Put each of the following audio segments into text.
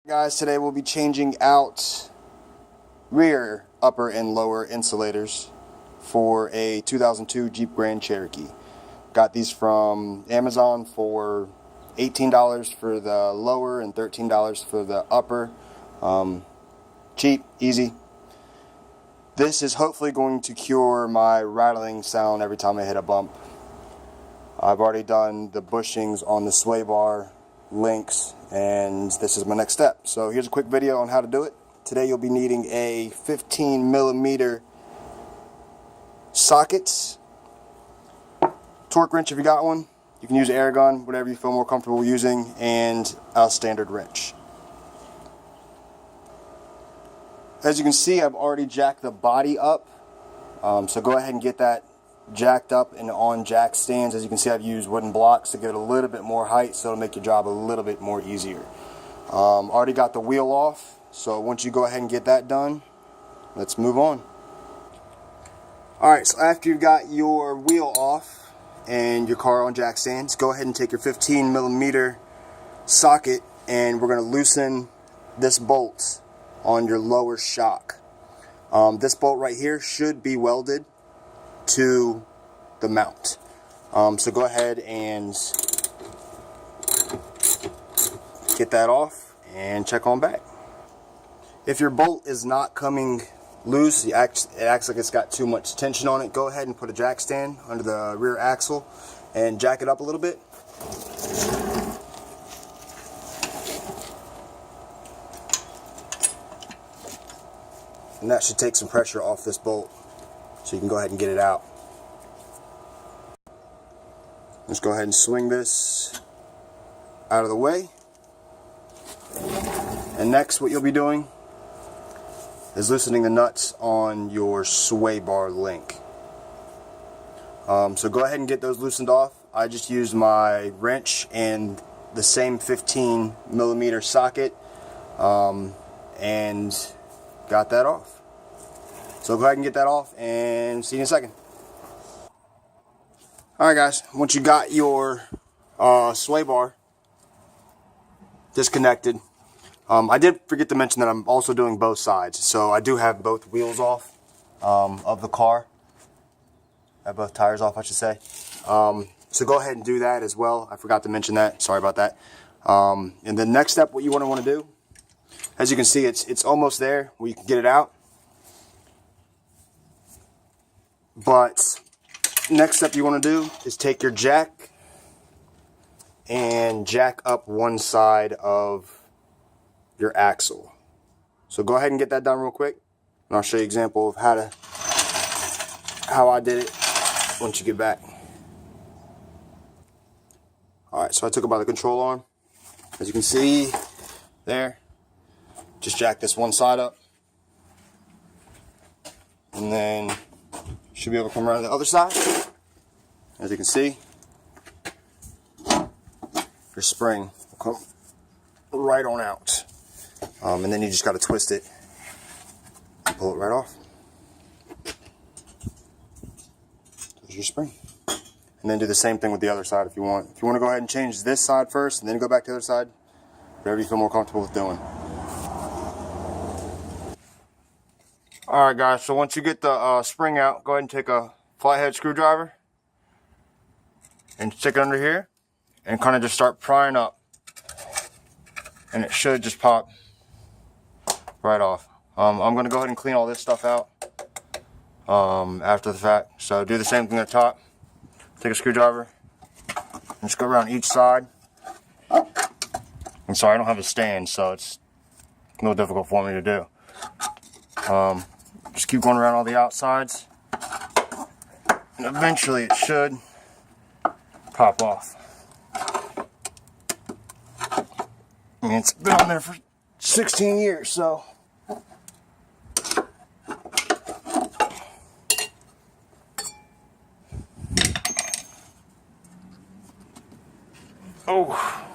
Guys, today we'll be changing out rear, upper, and lower insulators for a 2002 Jeep Grand Cherokee. Got these from Amazon for $18 for the lower and $13 for the upper. Cheap, easy. This is hopefully going to cure my rattling sound every time I hit a bump. I've already done the bushings on the sway bar links, and this is my next step. So here's a quick video on how to do it. Today you'll be needing a 15mm socket, torque wrench if you got one. You can use an air gun, whatever you feel more comfortable using, and a standard wrench. As you can see, I've already jacked the body up, so go ahead and get that jacked up and on jack stands. As you can see, I've used wooden blocks to get a little bit more height, so it'll make your job a little bit more easier. Already got the wheel off, so once you go ahead and get that done, let's move on. Alright, so after you've got your wheel off and your car on jack stands, go ahead and take your 15mm socket, and we're going to loosen this bolt on your lower shock. This bolt right here should be welded to the mount. So go ahead and get that off and check on back. If your bolt is not coming loose, it acts like it's got too much tension on it, go ahead and put a jack stand under the rear axle and jack it up a little bit. And that should take some pressure off this bolt, so you can go ahead and get it out. Let's go ahead and swing this out of the way. And next, what you'll be doing is loosening the nuts on your sway bar link. So go ahead and get those loosened off. I just used my wrench and the same 15mm socket, and got that off. So go ahead and get that off, and see you in a second. Alright guys, once you got your sway bar disconnected, I did forget to mention that I'm also doing both sides. So I do have both wheels off of the car. I have both tires off, I should say. So go ahead and do that as well. I forgot to mention that. Sorry about that. And the next step, what you want to do, as you can see, it's almost there where you can get it out. But next step you want to do is take your jack and jack up one side of your axle. So go ahead and get that done real quick, and I'll show you an example of how I did it once you get back. Alright, so I took it by the control arm. As you can see there, just jack this one side up, and then should be able to come around the other side. As you can see, your spring will come right on out. And then you just got to twist it and pull it right off. There's your spring. And then do the same thing with the other side if you want. If you want to go ahead and change this side first and then go back to the other side, whatever you feel more comfortable with doing. Alright guys, so once you get the spring out, go ahead and take a flathead screwdriver and stick it under here and kind of just start prying up, and it should just pop right off. I'm going to go ahead and clean all this stuff out after the fact. So do the same thing at the top. Take a screwdriver and just go around each side. I'm sorry, I don't have a stand, so it's a little difficult for me to do. Just keep going around all the outsides, and eventually it should pop off. I mean, it's been on there for 16 years, so. Oh.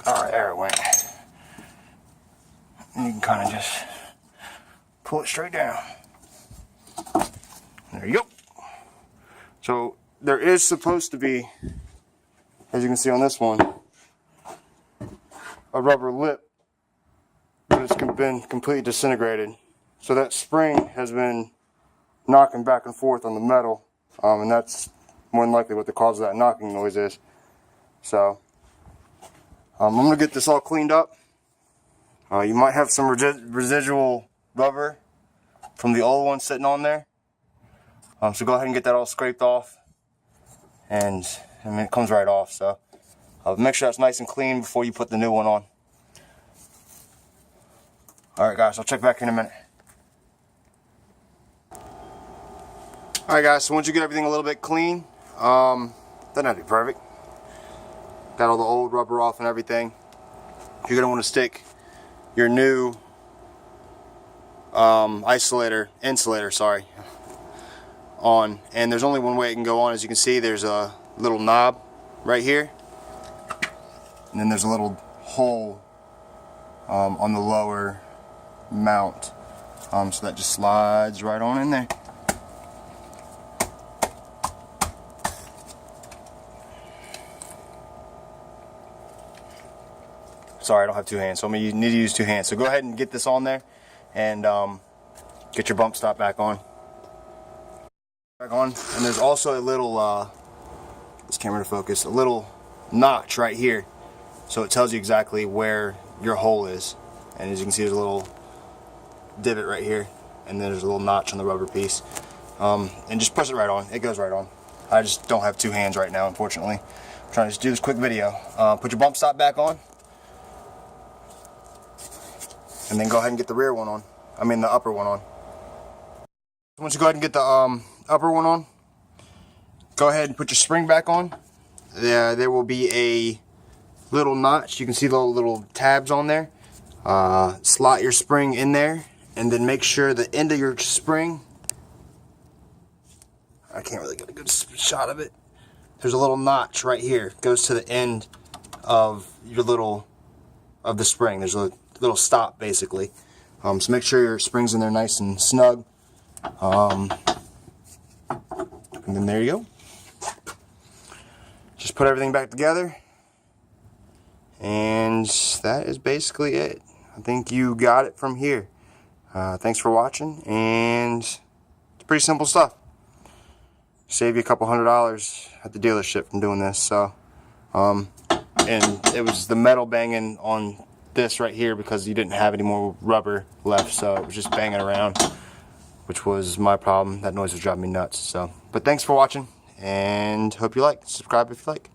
Alright, there it went. And you can kind of just pull it straight down. There you go. So there is supposed to be as you can see on this one, a rubber lip that has been completely disintegrated. So that spring has been knocking back and forth on the metal, and that's more than likely what the cause of that knocking noise is. So I'm going to get this all cleaned up. You might have some residual rubber from the old one sitting on there. So go ahead and get that all scraped off, and I mean, it comes right off. So make sure that's nice and clean before you put the new one on. Alright guys, I'll check back in a minute. Alright guys, so once you get everything a little bit clean, doesn't have to be perfect. Got all the old rubber off and everything. You're going to want to stick your new insulator, sorry, on. And there's only one way it can go on. As you can see, there's a little knob right here. And then there's a little hole on the lower mount. So that just slides right on in there. Sorry, I don't have two hands, so I'm going to need to use two hands. So go ahead and get this on there and get your bump stop back on. And there's also a little, this camera to focus, a little notch right here. So it tells you exactly where your hole is. And as you can see, there's a little divot right here. And then there's a little notch on the rubber piece. And just push it right on. It goes right on. I just don't have two hands right now, unfortunately. I'm trying to just do this quick video. Put your bump stop back on. And then go ahead and get the rear one on. I mean the upper one on. Once you go ahead and get the upper one on, go ahead and put your spring back on. There will be a little notch. You can see the little tabs on there. Slot your spring in there, and then make sure the end of your spring, I can't really get a good shot of it. There's a little notch right here. It goes to the end of your of the spring. There's a little stop basically. So make sure your spring's in there nice and snug. And then there you go. Just put everything back together, and that is basically it. I think you got it from here. Thanks for watching, and it's pretty simple stuff. Save you a couple $100 at the dealership from doing this. So and it was the metal banging on this right here because you didn't have any more rubber left, so it was just banging around, which was my problem. That noise was driving me nuts. So, but thanks for watching, and hope you like. Subscribe if you like.